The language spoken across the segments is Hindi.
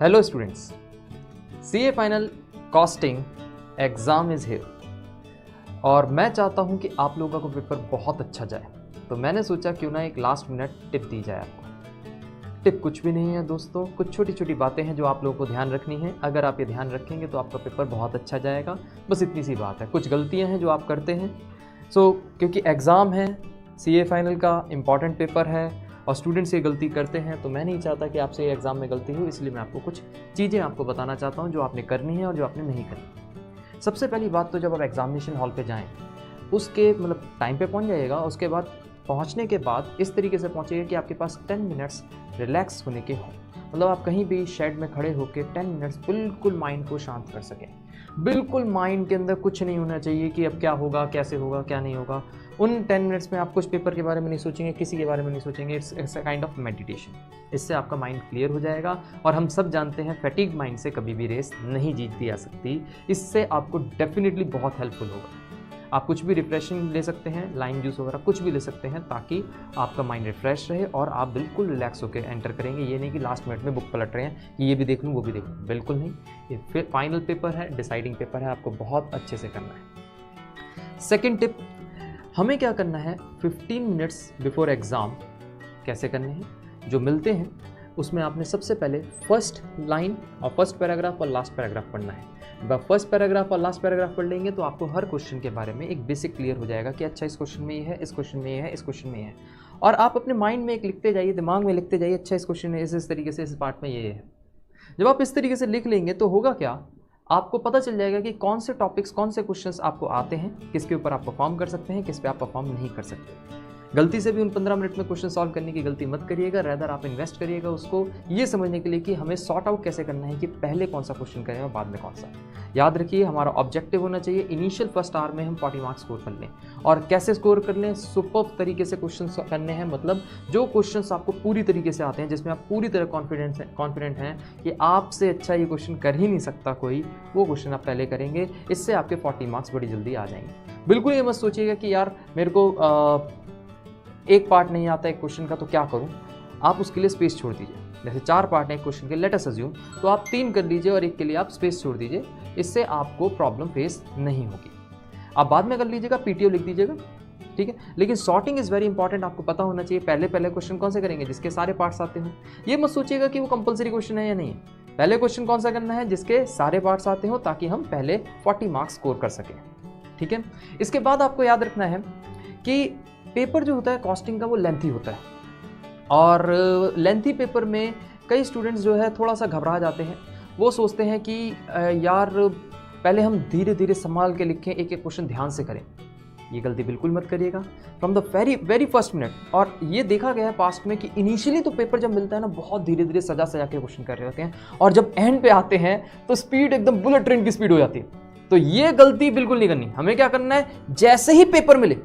Hello students, CA final costing exam is here और मैं चाहता हूं कि आप लोगों का पेपर बहुत अच्छा जाए। तो मैंने सोचा क्यों ना एक लास्ट मिनट टिप दी जाए आपको। टिप कुछ भी नहीं है दोस्तों, कुछ छोटी छोटी बातें हैं जो आप लोगों को ध्यान रखनी है। अगर आप ये ध्यान रखेंगे तो आपका पेपर बहुत अच्छा जाएगा। बस इतनी सी बात है। कुछ गलतियाँ हैं जो आप करते हैं। क्योंकि एग्ज़ाम है, सीए फाइनल का इम्पॉर्टेंट पेपर है और स्टूडेंट्स ये गलती करते हैं, तो मैं नहीं चाहता कि आपसे ये एग्ज़ाम में गलती हो। इसलिए मैं आपको कुछ चीज़ें आपको बताना चाहता हूँ जो आपने करनी है और जो आपने नहीं करनी। सबसे पहली बात तो जब आप एग्जामिनेशन हॉल पे जाएं, उसके टाइम पे पहुँच जाइएगा। उसके बाद पहुँचने के बाद इस तरीके से पहुँचिएगा कि आपके पास 10 मिनट्स रिलैक्स होने के हों। आप कहीं भी शेड में खड़े होकर 10 मिनट्स बिल्कुल माइंड को शांत कर सकें। बिल्कुल माइंड के अंदर कुछ नहीं होना चाहिए कि अब क्या होगा, कैसे होगा, क्या नहीं होगा। उन 10 मिनट्स में आप कुछ पेपर के बारे में नहीं सोचेंगे, किसी के बारे में नहीं सोचेंगे। It's a kind of meditation. इससे आपका माइंड क्लियर हो जाएगा। और हम सब जानते हैं फैटिग माइंड से कभी भी रेस नहीं जीती जा सकती। इससे आपको डेफिनेटली बहुत हेल्पफुल होगा। आप कुछ भी रिफ्रेशिंग ले सकते हैं, लाइम जूस वगैरह कुछ भी ले सकते हैं, ताकि आपका माइंड रिफ्रेश रहे और आप बिल्कुल रिलैक्स होकर एंटर करेंगे। ये नहीं कि लास्ट मिनट में बुक पलट रहे हैं कि ये भी देख लूँ वो भी देख लूँ, बिल्कुल नहीं। ये फाइनल पेपर है, डिसाइडिंग पेपर है, आपको बहुत अच्छे से करना है। सेकेंड टिप, हमें क्या करना है, 15 मिनट्स बिफोर एग्ज़ाम कैसे करने हैं, जो मिलते हैं उसमें आपने सबसे पहले फर्स्ट लाइन और फर्स्ट पैराग्राफ और लास्ट पैराग्राफ पढ़ना है। जब फर्स्ट पैराग्राफ और लास्ट पैराग्राफ पढ़ लेंगे तो आपको हर क्वेश्चन के बारे में एक बेसिक क्लियर हो जाएगा कि अच्छा इस क्वेश्चन में ये है, इस क्वेश्चन में ये है, इस क्वेश्चन में ये है। और आप अपने माइंड में एक लिखते जाइए, दिमाग में लिखते जाइए, अच्छा इस क्वेश्चन में इस तरीके से, इस पार्ट में ये है। जब आप इस तरीके से लिख लेंगे तो होगा क्या, आपको पता चल जाएगा कि कौन से टॉपिक्स, कौन से क्वेश्चंस आपको आते हैं, किसके ऊपर आप परफॉर्म कर सकते हैं, किस पे आप परफॉर्म नहीं कर सकते। गलती से भी उन 15 मिनट में क्वेश्चन सॉल्व करने की गलती मत करिएगा। रैदर आप इन्वेस्ट करिएगा उसको ये समझने के लिए कि हमें सॉर्ट आउट कैसे करना है कि पहले कौन सा क्वेश्चन करें और बाद में कौन सा। याद रखिए, हमारा ऑब्जेक्टिव होना चाहिए इनिशियल फर्स्ट आवर में हम 40 मार्क्स स्कोर कर लें। और कैसे स्कोर कर लें, सुपर तरीके से क्वेश्चन करने हैं। जो क्वेश्चन आपको पूरी तरीके से आते हैं, जिसमें आप पूरी तरह कॉन्फिडेंट हैं कि आपसे अच्छा ये क्वेश्चन कर ही नहीं सकता कोई, वो क्वेश्चन आप पहले करेंगे। इससे आपके 40 मार्क्स बड़ी जल्दी आ जाएंगे। बिल्कुल ये मत सोचिएगा कि यार मेरे को एक पार्ट नहीं आता एक क्वेश्चन का तो क्या करूं। आप उसके लिए स्पेस छोड़ दीजिए। जैसे 4 पार्ट हैं एक क्वेश्चन के, लेट अस अज्यूम, तो आप 3 कर लीजिए और एक के लिए आप स्पेस छोड़ दीजिए। इससे आपको प्रॉब्लम फेस नहीं होगी। आप बाद में कर लीजिएगा, पीटीओ लिख दीजिएगा, ठीक है। लेकिन सॉर्टिंग इज़ वेरी इंपॉर्टेंट। आपको पता होना चाहिए पहले क्वेश्चन कौन से करेंगे, जिसके सारे पार्ट्स आते हो। ये मत सोचिएगा कि वो कंपलसरी क्वेश्चन है या नहीं है। पहले क्वेश्चन कौन सा करना है, जिसके सारे पार्ट्स आते हो, ताकि हम पहले 40 मार्क्स स्कोर कर सकें, ठीक है। इसके बाद आपको याद रखना है कि पेपर जो होता है कॉस्टिंग का, वो लेंथी होता है। और लेंथी पेपर में कई स्टूडेंट्स जो है थोड़ा सा घबरा जाते हैं। वो सोचते हैं कि यार पहले हम धीरे धीरे संभाल के लिखें, एक एक क्वेश्चन ध्यान से करें। ये गलती बिल्कुल मत करिएगा from the very first minute. और ये देखा गया है पास्ट में कि इनिशियली तो पेपर जब मिलता है ना, बहुत धीरे धीरे सजा के क्वेश्चन कर रहे होते हैं, और जब एंड पे आते हैं तो स्पीड एकदम बुलेट ट्रेन की स्पीड हो जाती है। तो ये गलती बिल्कुल नहीं करनी। हमें क्या करना है, जैसे ही पेपर मिले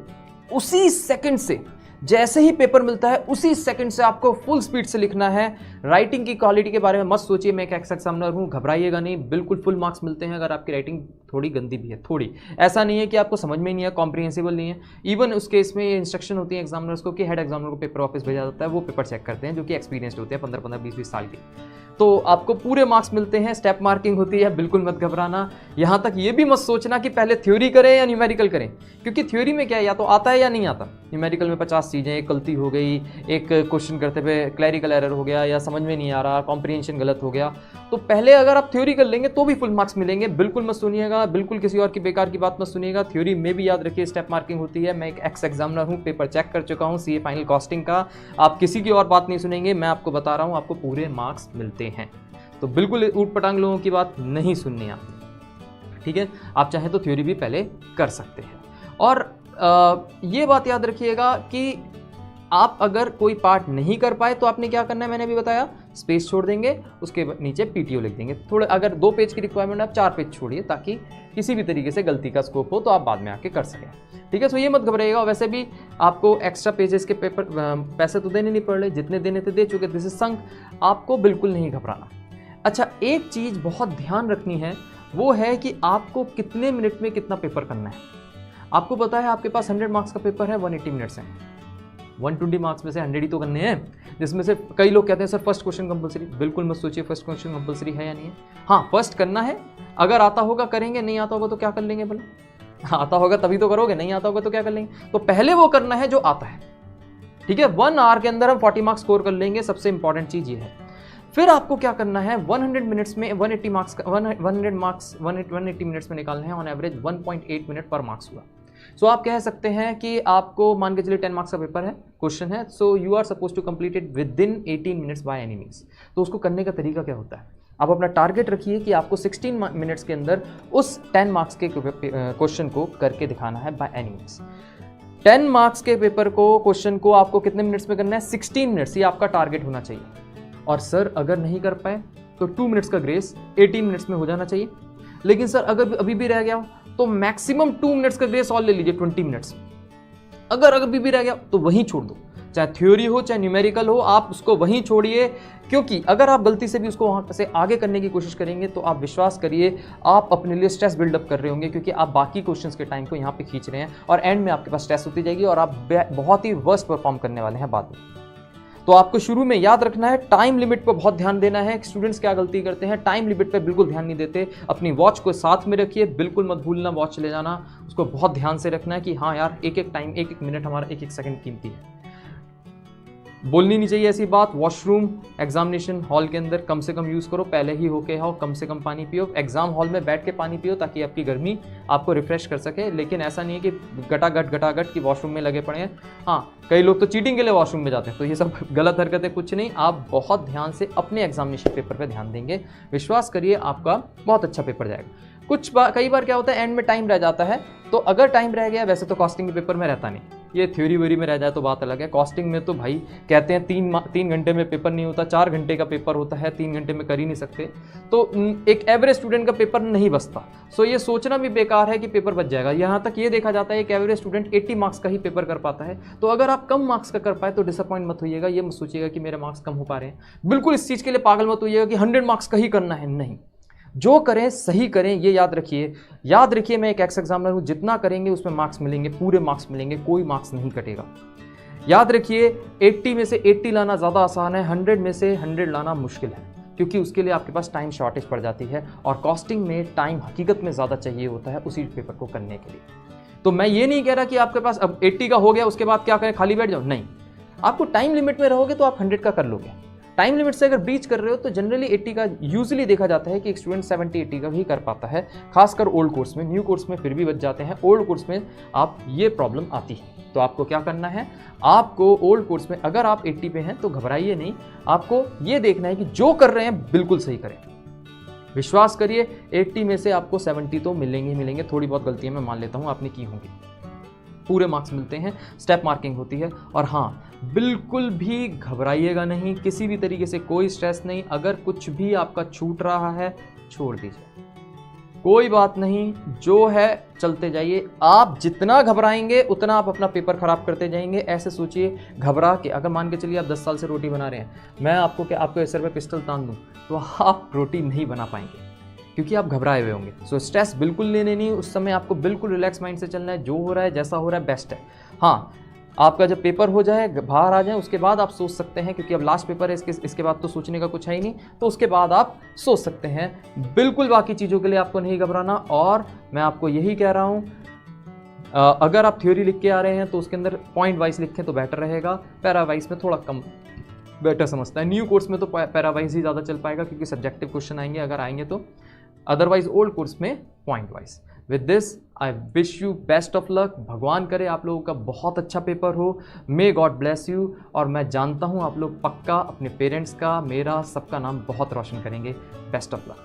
उसी सेकंड से, जैसे ही पेपर मिलता है उसी सेकंड से आपको फुल स्पीड से लिखना है। राइटिंग की क्वालिटी के बारे में मत सोचिए, मैं एक एक्स एग्जामिनर हूँ, घबराइएगा नहीं। बिल्कुल फुल मार्क्स मिलते हैं अगर आपकी राइटिंग थोड़ी गंदी भी है, थोड़ी। ऐसा नहीं है कि आपको समझ में नहीं है, कॉम्प्रिहेंसिबल नहीं है। इवन उस केस में ये इंस्ट्रक्शन होती है एग्जामिनर्स को कि हेड एग्जामिनर को पेपर ऑफिस भेजा जाता है, वो पेपर चेक करते हैं, जो कि एक्सपीरियंस्ड होते हैं, 15-15, 20-20 साल के। तो आपको पूरे मार्क्स मिलते हैं, स्टेप मार्किंग होती है, बिल्कुल मत घबराना। यहाँ तक ये भी मत सोचना कि पहले थ्योरी करें या न्यूमेरिकल करें, क्योंकि थ्योरी में क्या है, या तो आता है या नहीं आता। न्यूमेरिकल में 50 चीज़ें, एक गलती हो गई, एक क्वेश्चन करते हुए क्लैरिकल एरर हो गया, या समझ में नहीं आ रहा, कॉम्प्रिहेंशन गलत हो गया। तो पहले अगर आप थ्योरी कर लेंगे तो भी फुल मार्क्स मिलेंगे। बिल्कुल मत सुनिएगा, बिल्कुल किसी और की बेकार की बात मत सुनिएगा। थ्योरी में भी याद रखिए स्टेप मार्किंग होती है। मैं एक एक्स एग्जामिनर हूँ, पेपर चेक कर चुका हूँ सीए फाइनल कॉस्टिंग का। आप किसी की और बात नहीं सुनेंगे, मैं आपको बता रहा हूँ, आपको पूरे मार्क्स मिलते हैं। तो बिल्कुल ऊट पटांग लोगों की बात नहीं सुननी आपने, ठीक है। आप चाहें तो थ्योरी भी पहले कर सकते हैं। और ये बात याद रखिएगा कि आप अगर कोई पार्ट नहीं कर पाए तो आपने क्या करना है, मैंने भी बताया, स्पेस छोड़ देंगे, उसके नीचे पीटीओ लिख देंगे। थोड़े अगर 2 पेज की रिक्वायरमेंट, आप 4 पेज छोड़िए, ताकि किसी भी तरीके से गलती का स्कोप हो तो आप बाद में आके कर सकें, ठीक है। सो ये मत घबराइएगा। वैसे भी आपको एक्स्ट्रा पेजेस के पेपर पैसे तो देने नहीं पड़ रहे, जितने देने थे दे चुके, दिस इज संक। आपको बिल्कुल नहीं घबराना। अच्छा, एक चीज़ बहुत ध्यान रखनी है, वो है कि आपको कितने मिनट में कितना पेपर करना है। आपको पता है आपके पास 100 मार्क्स का पेपर है, 180 मिनट्स हैं। 120 मार्क्स में से 100 ही तो करने हैं, जिसमें से कई लोग कहते हैं सर फर्स्ट क्वेश्चन कंपलसरी। बिल्कुल मत सोचिए फर्स्ट क्वेश्चन कंपलसरी है या नहीं है। हाँ, फर्स्ट करना है, अगर आता होगा करेंगे, नहीं आता होगा तो क्या कर लेंगे भला, आता होगा तभी तो करोगे, नहीं आता होगा तो क्या कर लेंगे। तो पहले वो करना है जो आता है, ठीक है। 1 आवर के अंदर हम 40 मार्क्स स्कोर कर लेंगे, सबसे इंपॉर्टेंट चीज ये है। फिर आपको क्या करना है, 100 मिनट्स में 180 मार्क्स 100 मार्क्स 180 मिनट्स में निकालने हैं। ऑन एवरेज 1.8 मिनट पर मार्क्स हुआ। सो आप कह सकते हैं कि आपको मान के चलिए 10 मार्क्स का पेपर है, क्वेश्चन है, so you are supposed to complete it within 18 minutes by any means. तो उसको करने का तरीका क्या होता है, आप अपना टारगेट रखिए कि आपको 16 मिनट्स के अंदर उस 10 मार्क्स के क्वेश्चन को करके दिखाना है बाय एनी मीन्स। 10 मार्क्स के पेपर को, क्वेश्चन को आपको कितने मिनट्स में करना है, 16 मिनट्स, ये आपका टारगेट होना चाहिए। और सर अगर नहीं कर पाए तो 2 मिनट्स का ग्रेस 18 मिनट्स में हो जाना चाहिए। लेकिन सर अगर अभी भी रह गया तो मैक्सिमम 2 मिनट्स का ग्रेस और ले लीजिए 20 मिनट्स। अगर अभी भी रह गया तो वहीं छोड़ दो, चाहे थ्योरी हो चाहे न्यूमेरिकल हो, आप उसको वहीं छोड़िए। क्योंकि अगर आप गलती से भी उसको वहाँ से आगे करने की कोशिश करेंगे तो आप विश्वास करिए आप अपने लिए स्ट्रेस बिल्डअप कर रहे होंगे, क्योंकि आप बाकी क्वेश्चंस के टाइम को यहाँ पे खींच रहे हैं और एंड में आपके पास स्ट्रेस होती जाएगी और आप बहुत ही वर्स्ट परफॉर्म करने वाले हैं बाद में। तो आपको शुरू में याद रखना है, टाइम लिमिट पर बहुत ध्यान देना है। स्टूडेंट्स क्या गलती करते हैं, टाइम लिमिट पर बिल्कुल ध्यान नहीं देते। अपनी वॉच को साथ में रखिए, बिल्कुल मत भूलना वॉच ले जाना, उसको बहुत ध्यान से रखना है कि हाँ यार एक एक टाइम, एक एक मिनट हमारा, एक एक सेकंड कीमती है। बोलनी नहीं चाहिए ऐसी बात। वॉशरूम एग्जामिनेशन हॉल के अंदर कम से कम यूज़ करो, पहले ही होके आओ, कम से कम पानी पियो। एग्जाम हॉल में बैठ के पानी पियो ताकि आपकी गर्मी आपको रिफ्रेश कर सके। लेकिन ऐसा नहीं है कि गटागट कि वॉशरूम में लगे पड़े हैं। हाँ, कई लोग तो चीटिंग के लिए वॉशरूम में जाते हैं, तो ये सब गलत हरकतें कुछ नहीं। आप बहुत ध्यान से अपने एग्जामिनेशन पेपर पर ध्यान देंगे, विश्वास करिए आपका बहुत अच्छा पेपर जाएगा। कई बार क्या होता है, एंड में टाइम रह जाता है, तो अगर टाइम रह गया, वैसे तो कॉस्टिंग के पेपर में रहता नहीं, ये थ्योरी वेरी में रह जाए तो बात अलग है। कॉस्टिंग में तो भाई कहते हैं 3 घंटे में पेपर नहीं होता, 4 घंटे का पेपर होता है, 3 घंटे में कर ही नहीं सकते। तो एक एवरेज स्टूडेंट का पेपर नहीं बचता। सो ये सोचना भी बेकार है कि पेपर बच जाएगा। यहाँ तक ये देखा जाता है एक एवरेज स्टूडेंट 80 मार्क्स का ही पेपर कर पाता है। तो अगर आप कम मार्क्स का कर पाए तो डिसअपॉइंट मत होइएगा, ये मत सोचिएगा कि मेरे मार्क्स कम हो पा रहे हैं। बिल्कुल इस चीज़ के लिए पागल मत होइएगा कि 100 मार्क्स का ही करना है, नहीं। जो करें सही करें, ये याद रखिए। मैं एक एक्स एग्जामिनर हूं, जितना करेंगे उसमें मार्क्स मिलेंगे, पूरे मार्क्स मिलेंगे, कोई मार्क्स नहीं कटेगा। याद रखिए 80 में से 80 लाना ज़्यादा आसान है, 100 में से 100 लाना मुश्किल है, क्योंकि उसके लिए आपके पास टाइम शॉर्टेज पड़ जाती है और कॉस्टिंग में टाइम हकीकत में ज़्यादा चाहिए होता है उसी पेपर को करने के लिए। तो मैं ये नहीं कह रहा कि आपके पास अब 80 का हो गया उसके बाद क्या करें, खाली बैठ जाओ, नहीं। आपको टाइम लिमिट में रहोगे तो आप 100 का कर लोगे। टाइम लिमिट से अगर ब्रीच कर रहे हो तो जनरली 80 का यूजुअली देखा जाता है कि एक स्टूडेंट 70-80 का ही कर पाता है, खासकर ओल्ड कोर्स में। न्यू कोर्स में फिर भी बच जाते हैं, ओल्ड कोर्स में आप ये प्रॉब्लम आती है। तो आपको क्या करना है, आपको ओल्ड कोर्स में अगर आप 80 पे हैं तो घबराइए नहीं, आपको ये देखना है कि जो कर रहे हैं बिल्कुल सही करें। विश्वास करिए 80 में से आपको 70 तो मिलेंगे ही मिलेंगे। थोड़ी बहुत गलतियां मैं मान लेता हूँ आपने की होंगी, पूरे मार्क्स मिलते हैं, स्टेप मार्किंग होती है। और हाँ, बिल्कुल भी घबराइएगा नहीं, किसी भी तरीके से कोई स्ट्रेस नहीं। अगर कुछ भी आपका छूट रहा है छोड़ दीजिए, कोई बात नहीं, जो है चलते जाइए। आप जितना घबराएंगे उतना आप अपना पेपर खराब करते जाएंगे। ऐसे सोचिए, घबरा के अगर मान के चलिए आप 10 साल से रोटी बना रहे हैं, मैं आपको सर पे पिस्टल तान दूं तो आप रोटी नहीं बना पाएंगे, क्योंकि आप घबराए हुए होंगे। सो स्ट्रेस बिल्कुल लेने नहीं, उस समय आपको बिल्कुल रिलैक्स माइंड से चलना है। जो हो रहा है, जैसा हो रहा है, बेस्ट है। हाँ, आपका जब पेपर हो जाए, बाहर आ जाए, उसके बाद आप सोच सकते हैं, क्योंकि अब लास्ट पेपर है, इसके बाद तो सोचने का कुछ है ही नहीं, तो उसके बाद आप सोच सकते हैं। बिल्कुल बाकी चीज़ों के लिए आपको नहीं घबराना। और मैं आपको यही कह रहा हूँ, अगर आप थ्योरी लिख के आ रहे हैं तो उसके अंदर पॉइंट वाइज लिखें तो बेटर रहेगा, पैरा वाइज में थोड़ा कम बेटर समझता है। न्यू कोर्स में तो पैरा वाइज ही ज़्यादा चल पाएगा, क्योंकि सब्जेक्टिव क्वेश्चन आएंगे अगर आएंगे तो। अदरवाइज ओल्ड कोर्स में point wise. With this I wish you best of luck. भगवान करे आप लोगों का बहुत अच्छा पेपर हो। May God bless you. और मैं जानता हूँ आप लोग पक्का अपने पेरेंट्स का, मेरा, सबका नाम बहुत रोशन करेंगे। Best of luck.